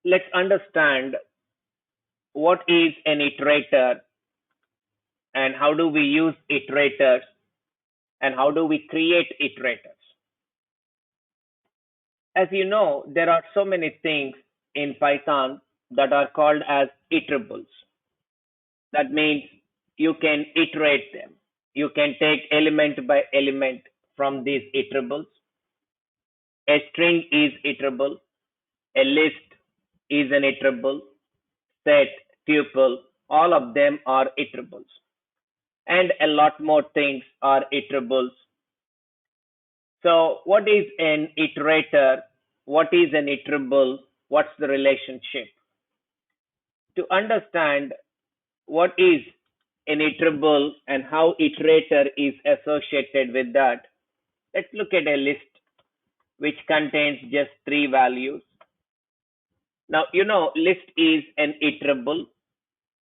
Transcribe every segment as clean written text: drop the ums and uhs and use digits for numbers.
let's understand what is an iterator and how do we use iterators and how do we create iterators. As you know, there are so many things in Python that are called as iterables. That means you can iterate them. You can take element by element from these iterables. A string is iterable. A list is an iterable. Set, tuple, all of them are iterables. And a lot more things are iterables. So what is an iterator? What is an iterable? What's the relationship? To understand what is an iterable and how iterator is associated with that, let's look at a list which contains just three values. Now, list is an iterable,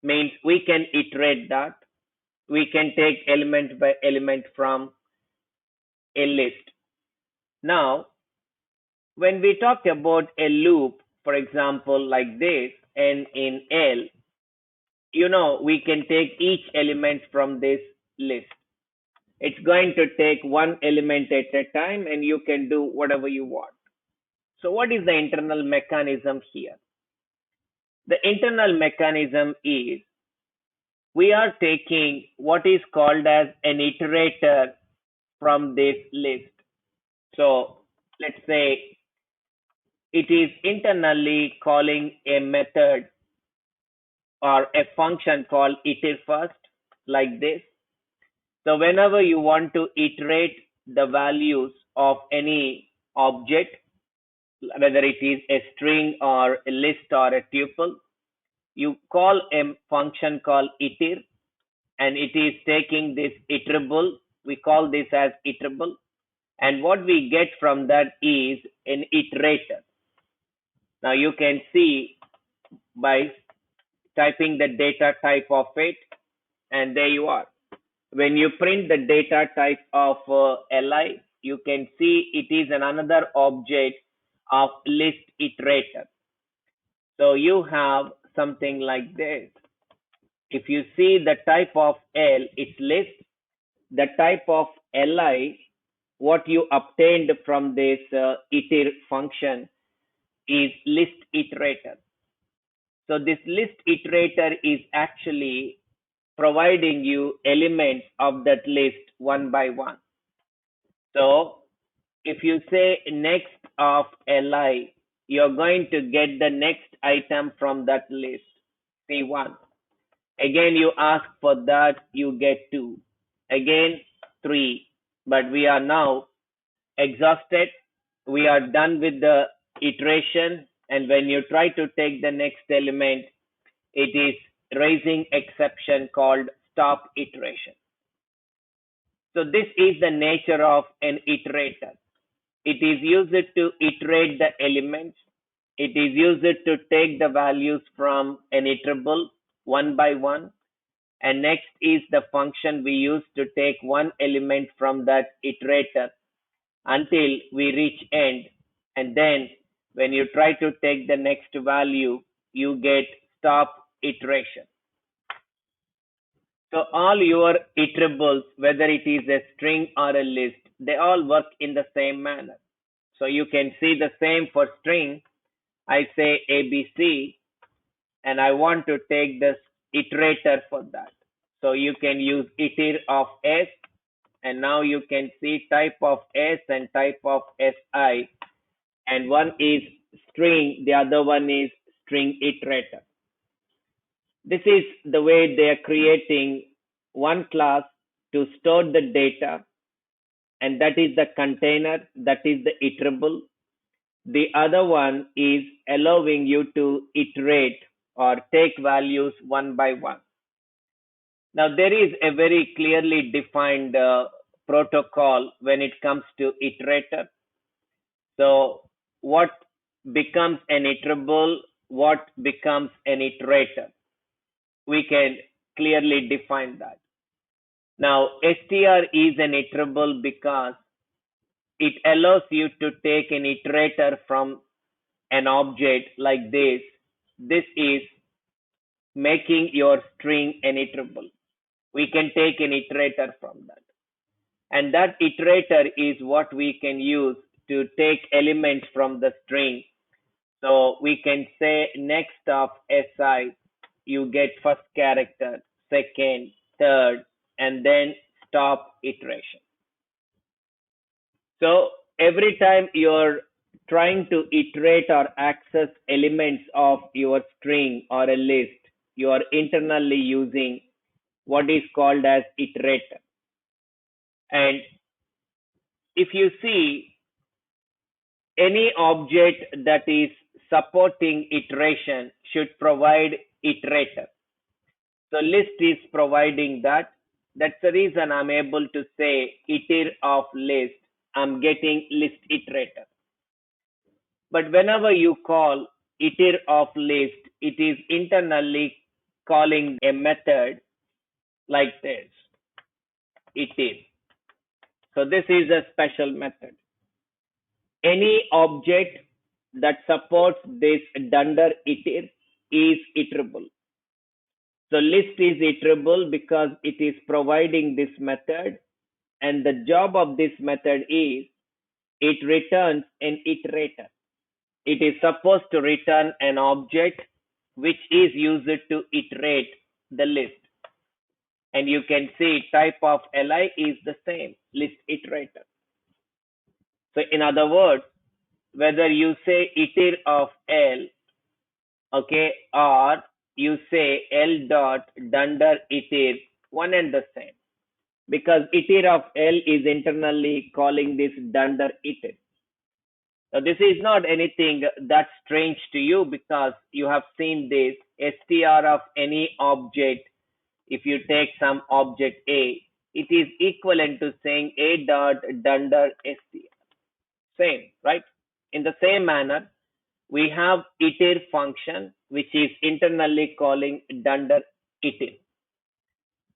means we can iterate that. We can take element by element from a list. Now, when we talk about a loop, for example, like this, n in L, we can take each element from this list. It's going to take one element at a time and you can do whatever you want. So what is the internal mechanism here? The internal mechanism is we are taking what is called as an iterator from this list. So let's say it is internally calling a method or a function called iterFirst, like this. So whenever you want to iterate the values of any object, whether it is a string or a list or a tuple, you call a function called iter, and it is taking this iterable. We call this as iterable. And what we get from that is an iterator. Now you can see by typing the data type of it, and there you are. When you print the data type of li, you can see it is another object of list iterator. So you have something like this. If you see the type of L, it's list. The type of li, what you obtained from this iter function is list iterator. So this list iterator is actually providing you elements of that list one by one. So if you say next of li, you're going to get the next item from that list, C1. Again, you ask for that, you get 2. Again, 3. But we are now exhausted. We are done with the iteration. And when you try to take the next element, it is raising exception called stop iteration. So this is the nature of an iterator. It is used to iterate the elements. It is used to take the values from an iterable one by one. And next is the function we use to take one element from that iterator until we reach end. And then when you try to take the next value, you get stop iteration. So all your iterables, whether it is a string or a list, they all work in the same manner. So you can see the same for string. I say ABC and I want to take this iterator for that. So you can use iter of S, and now you can see type of S and type of SI, and one is string, the other one is string iterator. This is the way they are creating one class to store the data, and that is the container, that is the iterable. The other one is allowing you to iterate or take values one by one. Now, there is a very clearly defined protocol when it comes to iterator. So, what becomes an iterable, what becomes an iterator? We can clearly define that. Now, str is an iterable because it allows you to take an iterator from an object like this is making your string an iterable. We can take an iterator from that. And that iterator is what we can use to take elements from the string. So we can say next of si, you get first character, second, third, and then stop iteration. So every time you're trying to iterate or access elements of your string or a list, you are internally using what is called as iterator. And if you see any object that is supporting iteration should provide iterator. So list is providing that. That's the reason I'm able to say iter of list. I'm getting list iterator. But whenever you call iter of list, it is internally calling a method like this. Iter. So this is a special method. Any object that supports this dunder iter is iterable. So list is iterable because it is providing this method, and the job of this method is it returns an iterator. It is supposed to return an object which is used to iterate the list. And you can see type of li is the same, list iterator. So in other words, whether you say iter of L, okay, or you say L dot dunder iter, one and the same. Because iter of L is internally calling this dunder iter. So this is not anything that's strange to you because you have seen this str of any object. If you take some object A, it is equivalent to saying A dot dunder str. Same, right? In the same manner, we have iter function, which is internally calling dunder iter.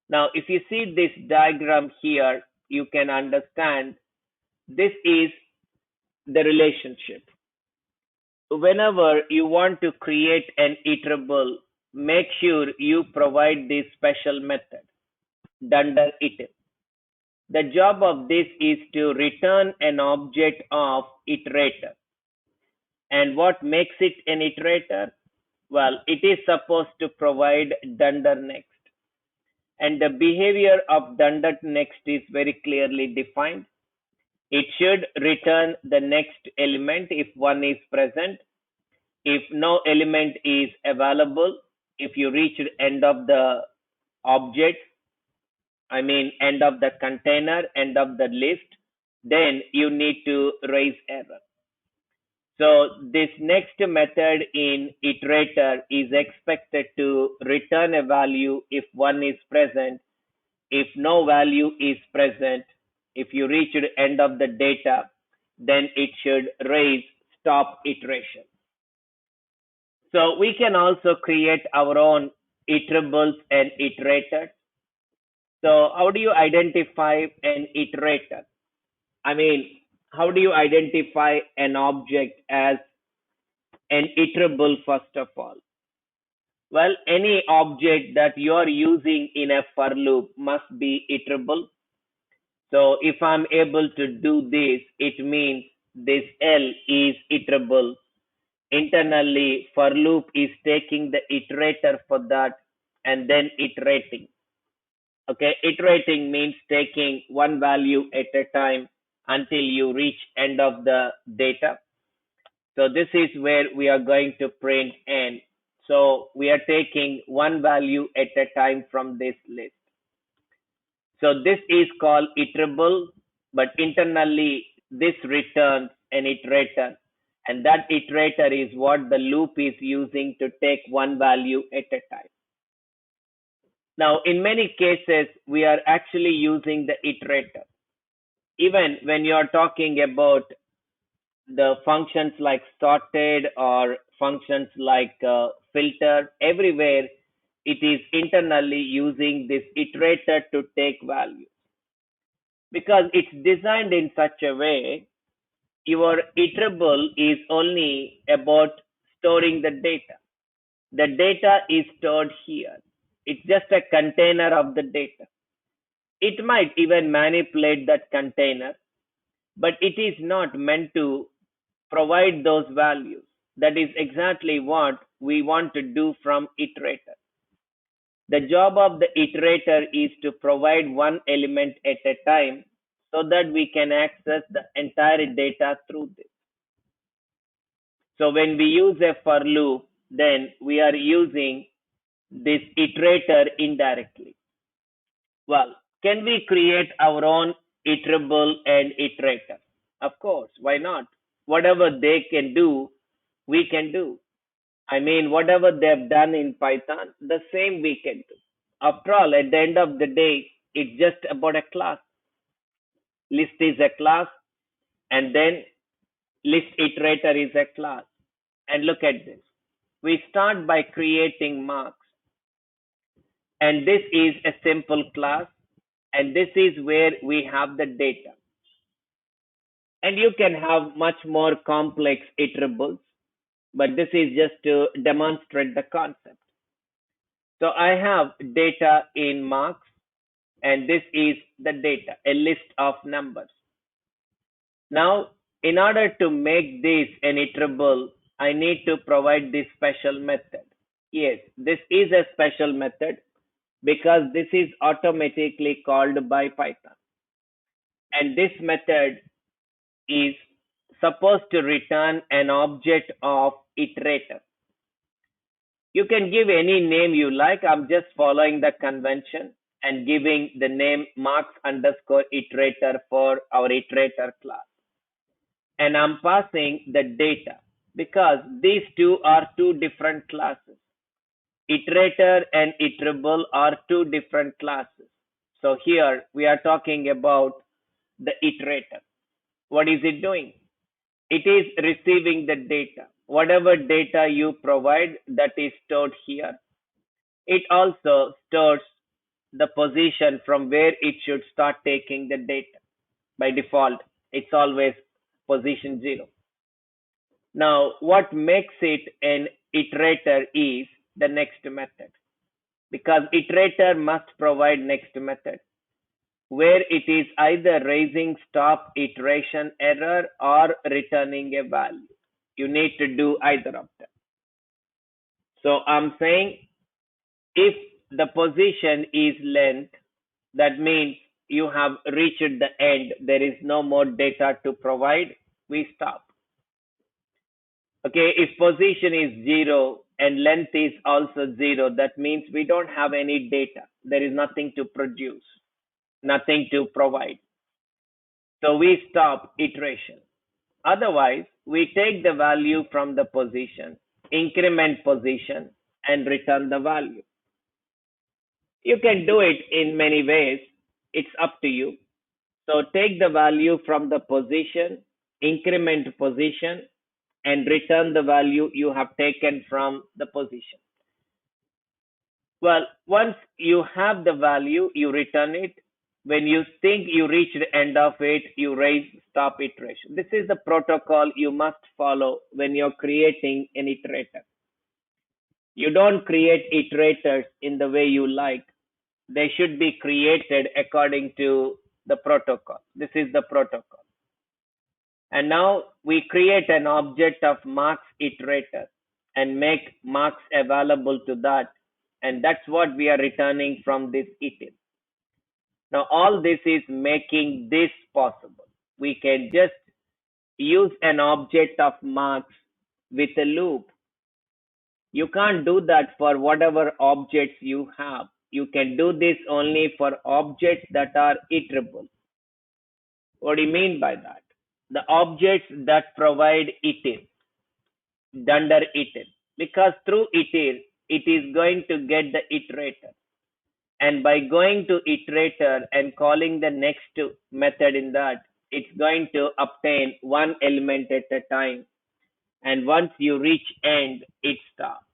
Now, if you see this diagram here, you can understand this is the relationship. Whenever you want to create an iterable, make sure you provide this special method, dunder iter. The job of this is to return an object of iterator. And what makes it an iterator? Well, it is supposed to provide dunder next. And the behavior of dunder next is very clearly defined. It should return the next element if one is present. If no element is available, if you reach the end of the object, I mean end of the container, end of the list, then you need to raise error. So this next method in iterator is expected to return a value if one is present. If no value is present, if you reach the end of the data, then it should raise stop iteration. So we can also create our own iterables and iterators. So how do you identify an iterator? I mean, how do you identify an object as an iterable first of all? Well, any object that you are using in a for loop must be iterable. So if I'm able to do this, it means this L is iterable. Internally, for loop is taking the iterator for that and then iterating. Okay, iterating means taking one value at a time until you reach end of the data. So this is where we are going to print n. So we are taking one value at a time from this list. So this is called iterable, but internally this returns an iterator, and that iterator is what the loop is using to take one value at a time. Now, in many cases, we are actually using the iterator. Even when you are talking about the functions like sorted or functions like filter, everywhere it is internally using this iterator to take values because it's designed in such a way Your iterable is only about storing the data. The data is stored here. It's just a container of the data. It might even manipulate that container, but it is not meant to provide those values. That is exactly what we want to do from Iterator. The job of the iterator is to provide one element at a time so that we can access the entire data through this. So when we use a for loop, then we are using this iterator indirectly. Well, can we create our own iterable and iterator? Of course, why not? Whatever they can do, we can do. I mean, whatever they've done in Python, the same we can do. After all, at the end of the day, it's just about a class. List is a class, and then list iterator is a class. And look at this. We start by creating marks, and this is a simple class, and this is where we have the data. And you can have much more complex iterables, but this is just to demonstrate the concept. So I have data in marks, and this is the data, a list of numbers. Now, in order to make this an iterable, I need to provide this special method. Yes, this is a special method because this is automatically called by Python. And this method is supposed to return an object of iterator. You can give any name you like. I'm just following the convention and giving the name marks underscore iterator for our iterator class. And I'm passing the data because these two are two different classes. Iterator and iterable are two different classes. So here we are talking about the iterator. What is it doing? It is receiving the data. Whatever data you provide, that is stored here. It also stores the position from where it should start taking the data. By default, it's always position 0. Now, what makes it an iterator is the next method, because iterator must provide next method, where it is either raising stop iteration error or returning a value. You need to do either of them. So I'm saying if the position is length, that means you have reached the end, there is no more data to provide, we stop. Okay, if position is 0 and length is also 0, that means we don't have any data. There is nothing to produce, nothing to provide. So we stop iteration. Otherwise, we take the value from the position, increment position, and return the value. You can do it in many ways. It's up to you. So take the value from the position, increment position, and return the value you have taken from the position. Well, once you have the value, you return it. When you think you reached the end of it, you raise stop iteration. This is the protocol you must follow when you're creating an iterator. You don't create iterators in the way you like. They should be created according to the protocol. This is the protocol. And now we create an object of marks iterator and make marks available to that. And that's what we are returning from this iter. Now all this is making this possible. We can just use an object of marks with a loop. You can't do that for whatever objects you have. You can do this only for objects that are iterable. What do you mean by that? The objects that provide iter, under iter, because through iter, it is going to get the iterator. And by going to iterator and calling the next method in that, it's going to obtain one element at a time. And once you reach end, it stops.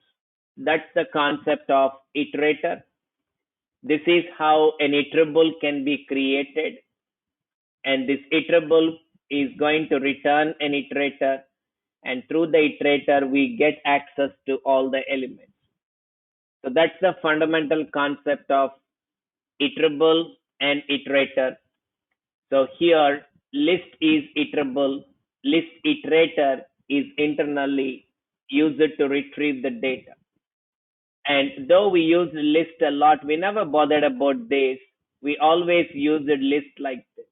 That's the concept of iterator. This is how an iterable can be created. And this iterable is going to return an iterator, and through the iterator we get access to all the elements. So that's the fundamental concept of iterable and iterator. So here list is iterable, list iterator is internally used to retrieve the data. And though we use list a lot, we never bothered about this. We always used list like this.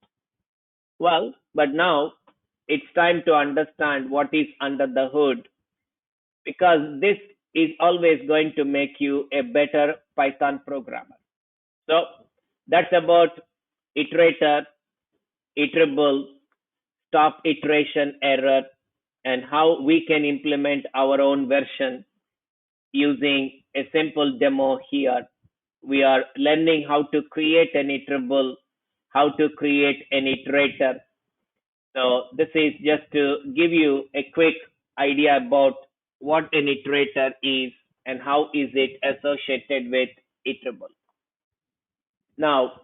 Well, but now it's time to understand what is under the hood, because this is always going to make you a better Python programmer. So that's about iterator, iterable, stop iteration error, and how we can implement our own version using a simple demo here. We are learning how to create an iterable, how to create an iterator. So this is just to give you a quick idea about what an iterator is and how is it associated with iterable. Now,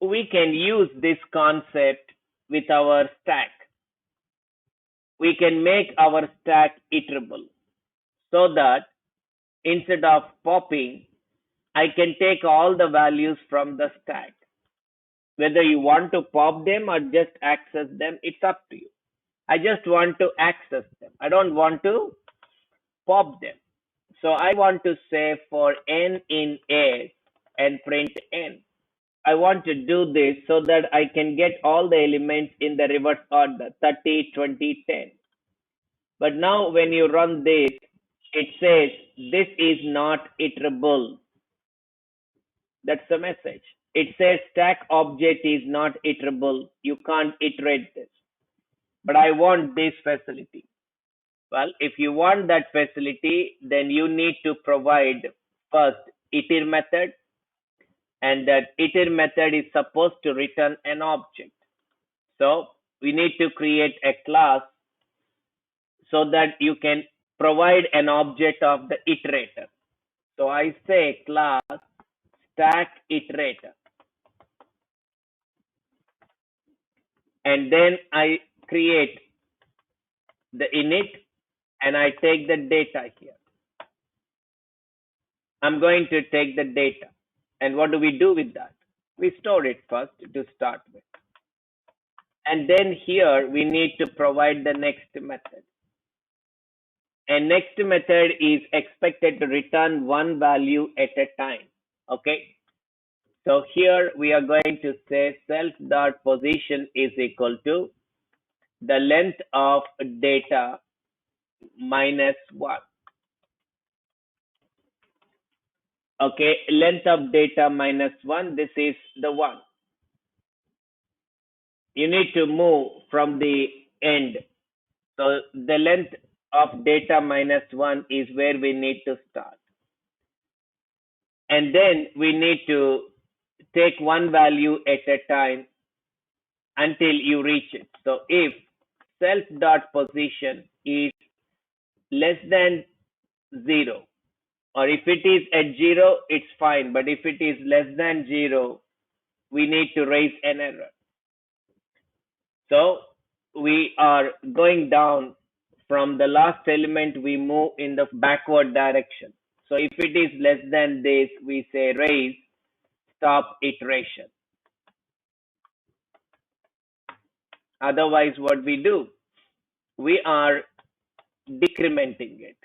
we can use this concept with our stack. We can make our stack iterable so that instead of popping, I can take all the values from the stack. Whether you want to pop them or just access them, it's up to you. I just want to access them. I don't want to pop them. So I want to say for n in S and print n. I want to do this so that I can get all the elements in the reverse order, 30, 20, 10. But now when you run this, it says this is not iterable. That's the message. It says stack object is not iterable. You can't iterate this. But I want this facility. Well, if you want that facility, then you need to provide first iter method, and that iter method is supposed to return an object. So we need to create a class so that you can provide an object of the iterator. So I say class stack iterator, and then I create the init and I take the data here. I'm going to take the data, and what do we do with that? We store it first to start with, and then here we need to provide the next method. And next method is expected to return one value at a time. Okay, so here we are going to say self.position is equal to the length of data minus 1. Okay, length of data minus 1, this is the 1. You need to move from the end. So the length of data minus 1 is where we need to start. And then we need to take one value at a time until you reach it. So if self.position is less than 0, or if it is at 0, it's fine. But if it is less than 0, we need to raise an error. So we are going down from the last element, we move in the backward direction. So if it is less than this, we say raise, stop iteration. Otherwise, what we do? We are decrementing it.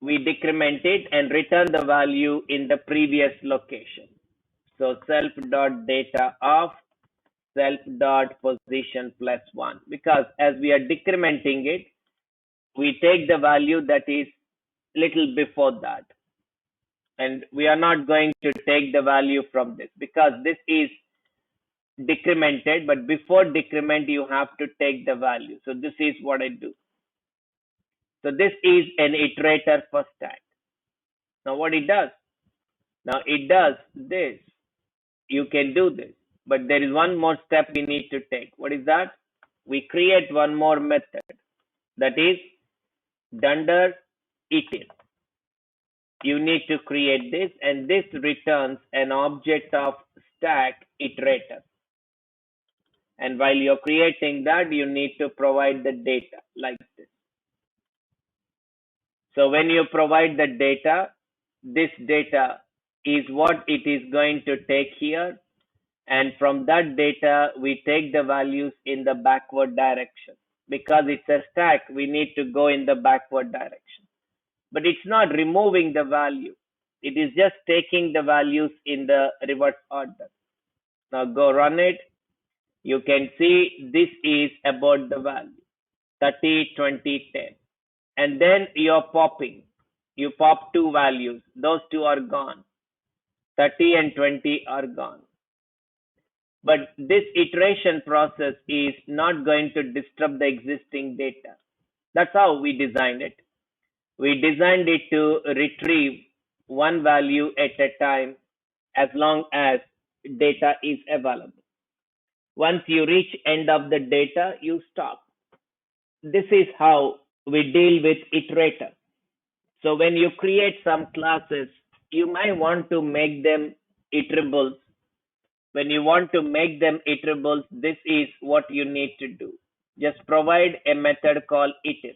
We decrement it and return the value in the previous location. So self.data of self.position plus 1, because as we are decrementing it, we take the value that is little before that, and we are not going to take the value from this because this is decremented, but before decrement you have to take the value. So this is what I do. So this is an iterator for stack. Now what it does? Now it does this. You can do this, but there is one more step we need to take. What is that? We create one more method, that is dunder iter. You need to create this, and this returns an object of stack iterator. And while you're creating that, you need to provide the data like this. So when you provide the data, this data is what it is going to take here. And from that data, we take the values in the backward direction. Because it's a stack, we need to go in the backward direction. But it's not removing the value. It is just taking the values in the reverse order. Now go run it. You can see this is about the value 30, 20, 10. And then you're popping. You pop two values. Those two are gone. 30 and 20 are gone. But this iteration process is not going to disturb the existing data. That's how we designed it. We designed it to retrieve one value at a time as long as data is available. Once you reach end of the data, you stop. This is how we deal with iterator. So when you create some classes, you might want to make them iterables. When you want to make them iterables, this is what you need to do. Just provide a method called iter.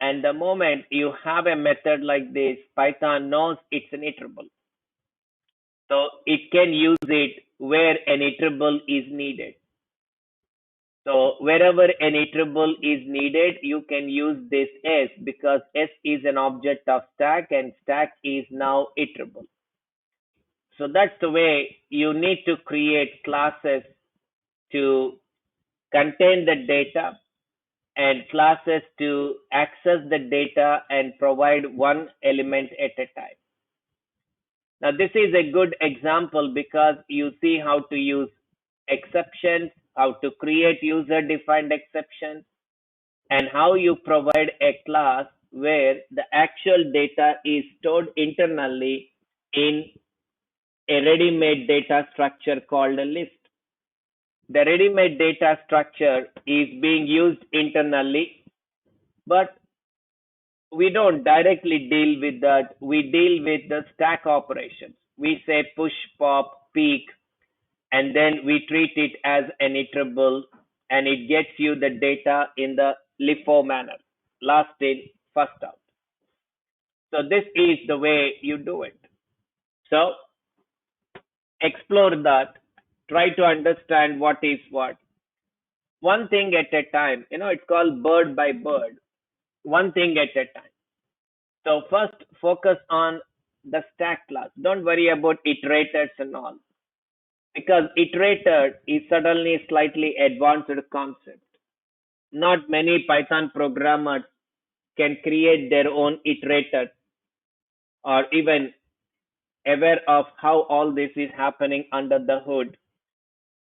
And the moment you have a method like this, Python knows it's an iterable. So it can use it where an iterable is needed. So wherever an iterable is needed, you can use this S because S is an object of stack and stack is now iterable. So that's the way you need to create classes to contain the data and classes to access the data and provide one element at a time. Now this is a good example because you see how to use exceptions, how to create user-defined exceptions, and how you provide a class where the actual data is stored internally in a ready-made data structure called a list. The ready-made data structure is being used internally, but we don't directly deal with that. We deal with the stack operations. We say push, pop, peek, and then we treat it as an iterable, and it gets you the data in the LIFO manner, last in, first out. So this is the way you do it. So explore that, try to understand what is what. One thing at a time, it's called bird by bird, one thing at a time. So first focus on the stack class. Don't worry about iterators and all, because iterator is suddenly a slightly advanced concept. Not many Python programmers can create their own iterator or even aware of how all this is happening under the hood.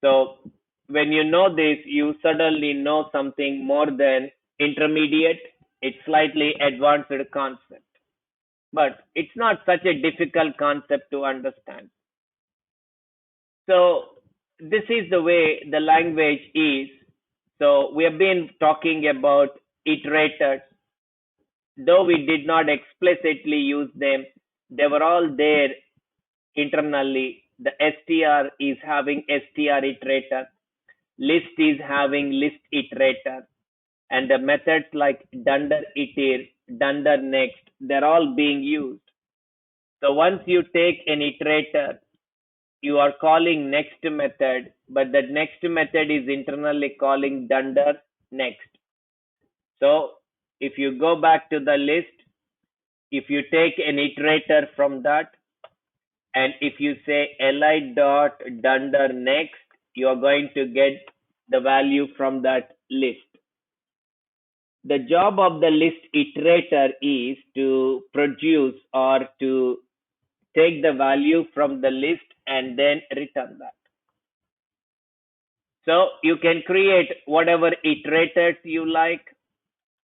So when you know this, you suddenly know something more than intermediate. It's slightly advanced concept, but it's not such a difficult concept to understand. So this is the way the language is. So we have been talking about iterators. Though we did not explicitly use them, they were all there internally. The str is having str iterator, list is having list iterator, and the methods like dunder iter, dunder next, they're all being used. So once you take an iterator, you are calling next method, but that next method is internally calling dunder next. So if you go back to the list, if you take an iterator from that, and if you say li dot dunder next, you are going to get the value from that list. The job of the list iterator is to produce or to take the value from the list and then return that. So you can create whatever iterators you like,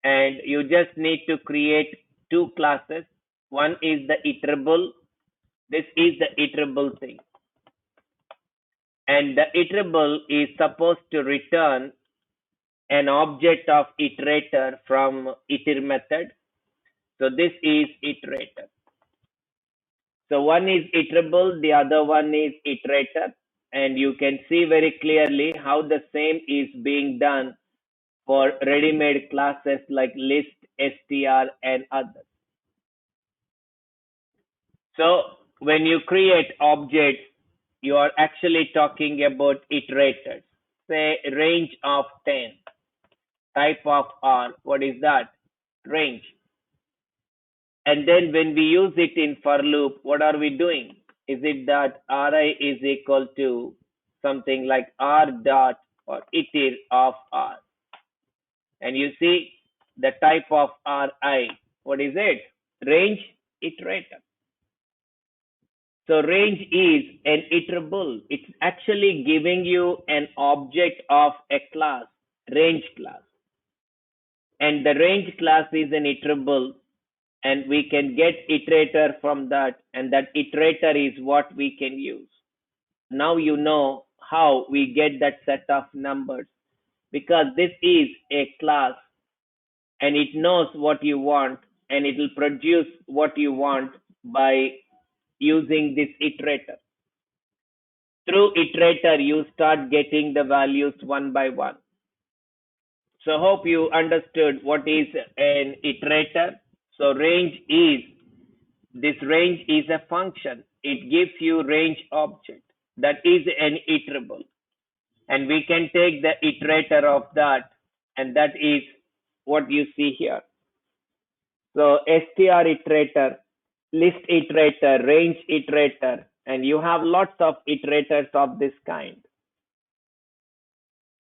and you just need to create two classes. One is the iterable. This is the iterable thing. And the iterable is supposed to return an object of iterator from iter method. So this is iterator. So one is iterable, the other one is iterator. and you can see very clearly how the same is being done for ready-made classes like list, str, and others. So when you create objects, you are actually talking about iterators. Say range of 10, type of R, what is that? Range. And then when we use it in for loop, what are we doing? Is it that Ri is equal to something like R dot or iter of R? And you see the type of Ri, what is it? Range iterator. So range is an iterable. It's actually giving you an object of a class, range class. And the range class is an iterable, and we can get iterator from that, and that iterator is what we can use. Now you know how we get that set of numbers, because this is a class and it knows what you want and it will produce what you want by using this iterator. Through iterator, you start getting the values one by one. So hope you understood what is an iterator. So this range is a function. It gives you range object. That is an iterable. And we can take the iterator of that, and that is what you see here. So str iterator, list iterator, range iterator, and you have lots of iterators of this kind.